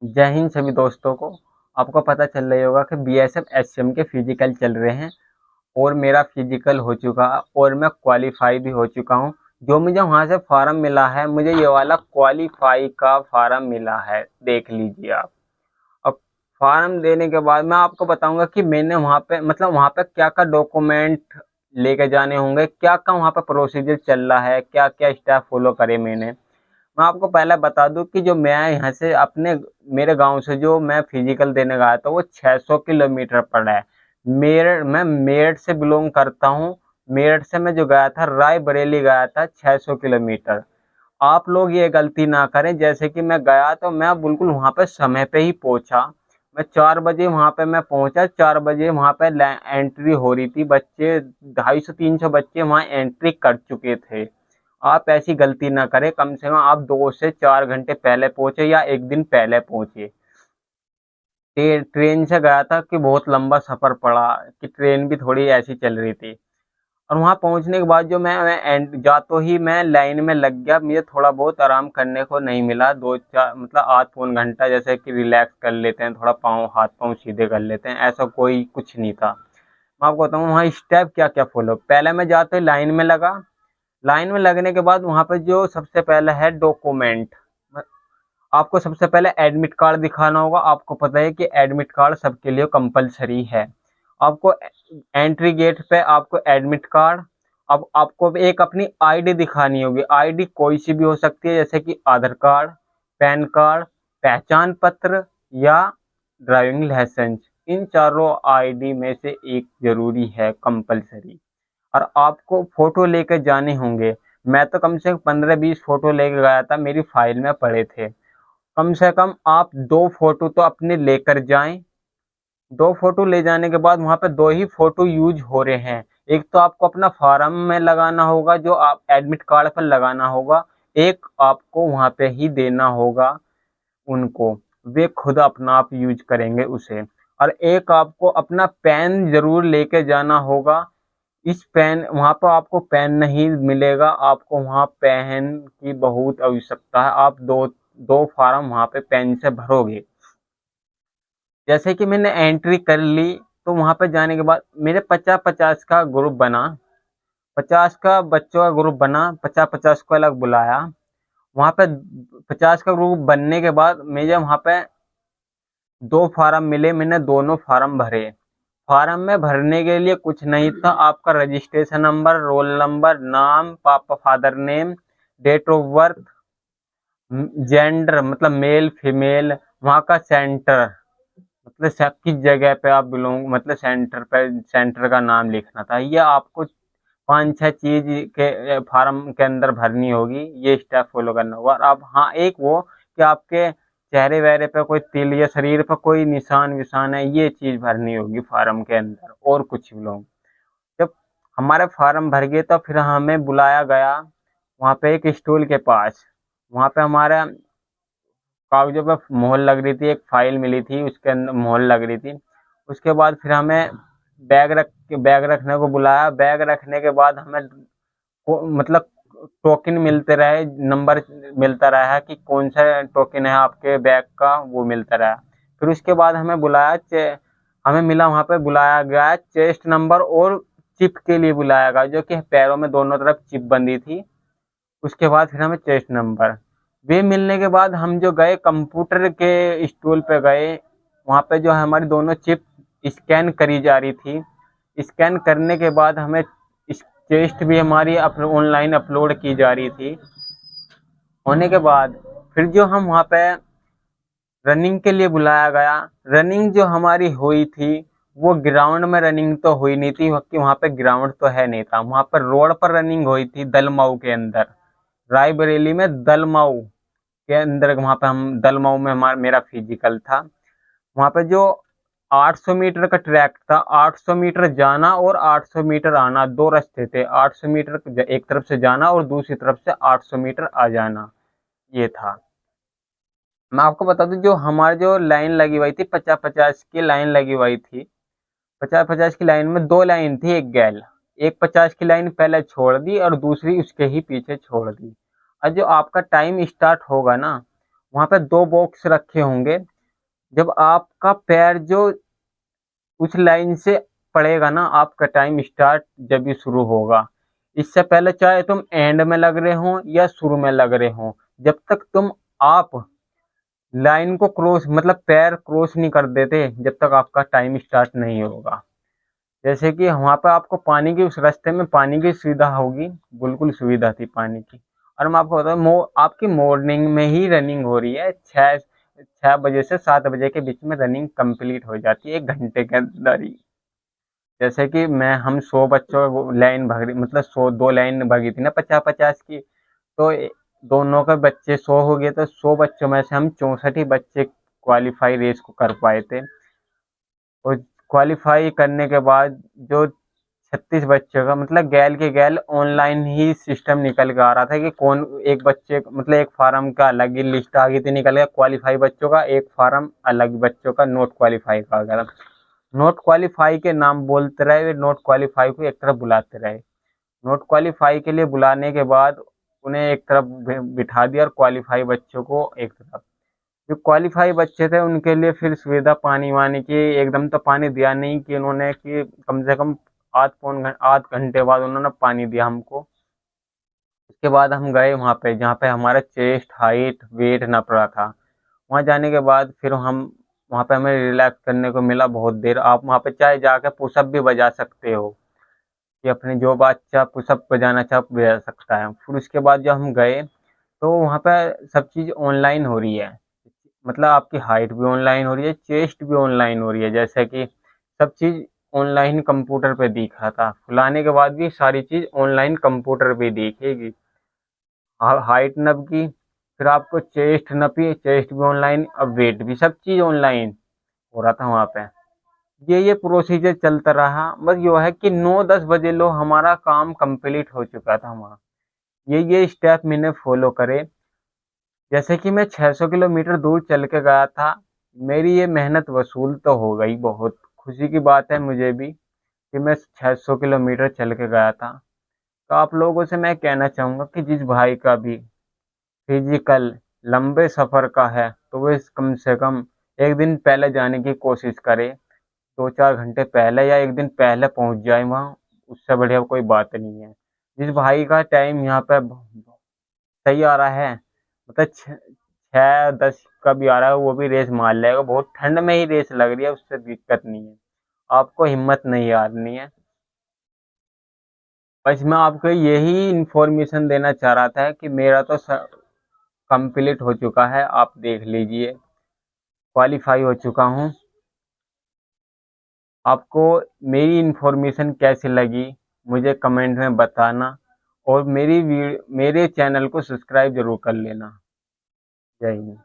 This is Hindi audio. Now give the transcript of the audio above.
जय हिंद सभी दोस्तों को। आपको पता चल रही होगा कि बीएसएफ एचसीएम के फिजिकल चल रहे हैं और मेरा फिजिकल हो चुका और मैं क्वालिफाई भी हो चुका हूं। जो मुझे वहां से फार्म मिला है, मुझे ये वाला क्वालिफाई का फार्म मिला है, देख लीजिए आप। अब फार्म देने के बाद मैं आपको बताऊंगा कि मैंने वहां पे वहां पे क्या क्या डॉक्यूमेंट लेके जाने होंगे, क्या क्या वहां पे प्रोसीजर चल रहा है, क्या क्या स्टेप फॉलो करे मैंने। मैं आपको पहले बता दूं कि जो मैं यहाँ से अपने मेरे गांव से जो मैं फिजिकल देने गया था वो 600 किलोमीटर पड़ा है। मैं मेरठ से बिलोंग करता हूँ। मेरठ से मैं जो गया था रायबरेली गया था 600 किलोमीटर। आप लोग ये गलती ना करें, जैसे कि मैं गया तो मैं बिल्कुल वहां पे समय पे ही पहुंचा। मैं 4 बजे वहां पे मैं पहुंचा, 4 बजे वहां पे एंट्री हो रही थी। बच्चे 250-300 बच्चे वहां एंट्री कर चुके थे। आप ऐसी गलती ना करें, कम से कम आप 2 से 4 घंटे पहले पहुंचे या एक दिन पहले पहुंचे। ट्रेन से गया था कि बहुत लंबा सफर पड़ा, कि ट्रेन भी थोड़ी ऐसी चल रही थी। और वहां पहुंचने के बाद जो मैं एंड जा तो ही मैं लाइन में लग गया। मुझे थोड़ा बहुत आराम करने को नहीं मिला, 2-4 आध पौन घंटा, जैसे कि रिलैक्स कर लेते हैं, थोड़ा पाँव हाथ पाँव सीधे कर लेते हैं, ऐसा कोई कुछ नहीं था। मैं आपको बताऊँ वहाँ स्टेप क्या क्या फॉलो। पहले मैं जाते ही लाइन में लगा। लाइन में लगने के बाद वहां पे जो सबसे पहले है डॉक्यूमेंट। आपको सबसे पहले एडमिट कार्ड दिखाना होगा। आपको पता है कि एडमिट कार्ड सबके लिए कंपलसरी है। आपको एंट्री गेट पे आपको एडमिट कार्ड, अब आपको एक अपनी आईडी दिखानी होगी। आईडी कोई सी भी हो सकती है, जैसे कि आधार कार्ड, पैन कार्ड, पहचान पत्र या ड्राइविंग लाइसेंस। इन चारों आईडी में से एक जरूरी है, कंपलसरी। और आपको फोटो लेकर जाने होंगे। मैं तो कम से कम 15-20 फोटो लेकर गया था, मेरी फाइल में पड़े थे। कम से कम आप 2 फोटो तो अपने लेकर जाएं। 2 फोटो ले जाने के बाद वहां पे 2 ही फोटो यूज हो रहे हैं। एक तो आपको अपना फॉर्म में लगाना होगा, जो आप एडमिट कार्ड पर लगाना होगा। एक आपको वहां पे ही देना होगा उनको, वे खुद अपना आप यूज करेंगे उसे। और एक आपको अपना पेन जरूर लेके जाना होगा। इस पेन वहां पर आपको पेन नहीं मिलेगा, आपको वहां पेन की बहुत आवश्यकता है। आप दो दो फार्म वहां पे पेन से भरोगे। जैसे कि मैंने एंट्री कर ली, तो वहां पे जाने के बाद मेरे 50-50 का ग्रुप बना। 50 का बच्चों का ग्रुप बना, 50-50 को अलग बुलाया। वहां पे 50 का ग्रुप बनने के बाद मुझे वहां पे 2 फार्म मिले, मैंने दोनों फार्म भरे। फार्म में भरने के लिए कुछ नहीं था, आपका रजिस्ट्रेशन नंबर, रोल नंबर, नाम, पापा father name, date of birth, gender male female, वहाँ का सेंटर, सब किस जगह पे आप बिलोंग, सेंटर पे सेंटर का नाम लिखना था। ये आपको 5-6 चीज के फार्म के अंदर भरनी होगी। ये स्टेप फॉलो करना होगा। और आप, हाँ, एक वो कि आपके चेहरे वेहरे पे कोई तिल या शरीर पर कोई निशान विशान है, ये चीज भरनी होगी फार्म के अंदर, और कुछ भी लोग। जब हमारे फार्म भर गए तो फिर हमें बुलाया गया वहाँ पे एक स्टूल के पास। वहाँ पे हमारे कागजों पे मोहर लग रही थी, एक फाइल मिली थी उसके अंदर मोहर लग रही थी। उसके बाद फिर हमें बैग रखने को बुलाया। बैग रखने के बाद हमें टोकन मिलते रहे, नंबर मिलता रहा कि कौन सा टोकन है आपके बैग का, वो मिलता रहा। फिर उसके बाद हमें हमें मिला, वहाँ पे बुलाया गया चेस्ट नंबर और चिप के लिए बुलाया गया, जो कि पैरों में दोनों तरफ चिप बंधी थी। उसके बाद फिर हमें चेस्ट नंबर वे मिलने के बाद हम जो गए कंप्यूटर के स्टूल पे गए। वहाँ पे जो है हमारी दोनों चिप स्कैन करी जा रही थी। स्कैन करने के बाद हमें चेस्ट भी हमारी ऑनलाइन अपलोड की जा रही थी। होने के बाद फिर जो हम वहाँ पे रनिंग के लिए बुलाया गया। रनिंग जो हमारी हुई थी वो ग्राउंड में रनिंग तो हुई नहीं थी, क्योंकि वहाँ पे ग्राउंड तो है नहीं था। वहाँ पर रोड पर रनिंग हुई थी, दलमऊ के अंदर, रायबरेली में दलमऊ के अंदर। वहाँ पे हम दलमऊ में मेरा फिजिकल था। वहाँ पे जो 800 मीटर का ट्रैक था, 800 मीटर जाना और 800 मीटर आना, 2 रास्ते थे। 800 मीटर एक तरफ से जाना और दूसरी तरफ से 800 मीटर आ जाना, ये था। मैं आपको बता दूं, जो हमारी जो लाइन लगी हुई थी, 50-50 की लाइन लगी हुई थी। 50-50 की लाइन में 2 लाइन थी, एक गैल। एक 50 की लाइन पहले छोड़ दी और दूसरी उसके ही पीछे छोड़ दी। और जो आपका टाइम स्टार्ट होगा ना, वहाँ पे 2 बॉक्स रखे होंगे। जब आपका पैर जो उस लाइन से पड़ेगा ना, आपका टाइम स्टार्ट जब भी शुरू होगा। इससे पहले चाहे तुम एंड में लग रहे हो या शुरू में लग रहे हो, जब तक तुम आप लाइन को क्रॉस मतलब पैर क्रॉस नहीं कर देते, जब तक आपका टाइम स्टार्ट नहीं होगा। जैसे कि वहाँ पे आपको पानी की उस रास्ते में पानी की सुविधा होगी, बिल्कुल सुविधा थी पानी की। और मैं आपको बताऊँ आपकी मॉर्निंग में ही रनिंग हो रही है, 6 बजे से 7 बजे के बीच में रनिंग कंप्लीट हो जाती है 1 घंटे के अंदर ही। जैसे कि मैं हम 100 बच्चों को लाइन भरी, मतलब 100 2 लाइन भरी थी ना 50-50 की, तो दोनों के बच्चे 100 हो गए, तो 100 बच्चों में से हम 64 ही बच्चे क्वालिफाई रेस को कर पाए थे। और क्वालिफाई करने के बाद जो 36 बच्चों का मतलब गैल के गैल ऑनलाइन ही सिस्टम निकल के आ रहा था कि कौन एक बच्चे मतलब एक फार्म का अलग ही लिस्ट आ गई थी निकल गया क्वालिफाई बच्चों का, एक फार्म अलग बच्चों का नॉट क्वालिफाई का आ गया। नॉट क्वालिफाई के नाम बोलते रहे, नॉट क्वालिफाई को एक तरफ बुलाते रहे। नॉट क्वालिफाई के लिए बुलाने के बाद उन्हें एक तरफ बिठा दिया और क्वालिफाई बच्चों को एक तरफ। जो क्वालिफाई बच्चे थे उनके लिए फिर सुविधा पानी वानी की एकदम तो पानी दिया नहीं कि उन्होंने कि कम से कम आध घंटे बाद उन्होंने पानी दिया हमको। उसके बाद हम गए वहाँ पे जहाँ पे हमारा चेस्ट हाइट वेट नाप रहा था। वहाँ जाने के बाद फिर हम वहाँ पे हमें रिलैक्स करने को मिला बहुत देर। आप वहाँ पे चाहे जाके पुशअप भी बजा सकते हो कि अपने जो बच्चा पुशअप बजाना चाहे बजा सकता है। फिर उसके बाद जब हम गए तो वहाँ पे सब चीज़ ऑनलाइन हो रही है, मतलब आपकी हाइट भी ऑनलाइन हो रही है, चेस्ट भी ऑनलाइन हो रही है, जैसे कि सब चीज़ ऑनलाइन कंप्यूटर पे दिख रहा था। फुलाने के बाद भी सारी चीज़ ऑनलाइन कंप्यूटर पे दिखेगी। हाइट नपी, फिर आपको चेस्ट नपी, चेस्ट भी ऑनलाइन, अब वेट भी, सब चीज़ ऑनलाइन हो रहा था वहाँ पे। ये प्रोसीजर चलता रहा, बस यो है कि 9-10 बजे लो हमारा काम कंप्लीट हो चुका था वहाँ। ये स्टेप मैंने फॉलो करे। जैसे कि मैं 600 किलोमीटर दूर चल के गया था, मेरी ये मेहनत वसूल तो हो गई। बहुत खुशी की बात है मुझे भी कि मैं 600 किलोमीटर चल के गया था। तो आप लोगों से मैं कहना चाहूँगा कि जिस भाई का भी फिजिकल लंबे सफ़र का है तो वो कम से कम एक दिन पहले जाने की कोशिश करे, 2-4 घंटे पहले या एक दिन पहले पहुँच जाए वहाँ। उससे बढ़िया कोई बात नहीं है। जिस भाई का टाइम यहाँ पे सही आ रहा है, मतलब 6-10 का भी आ रहा है, वो भी रेस मार लेगा। बहुत ठंड में ही रेस लग रही है, उससे दिक्कत नहीं है, आपको हिम्मत नहीं हारनी है। बस मैं आपको यही इन्फॉर्मेशन देना चाह रहा था कि मेरा तो कंप्लीट हो चुका है, आप देख लीजिए, क्वालिफाई हो चुका हूँ। आपको मेरी इन्फॉर्मेशन कैसी लगी मुझे कमेंट में बताना, और मेरे चैनल को सब्सक्राइब जरूर कर लेना। जय हिंद।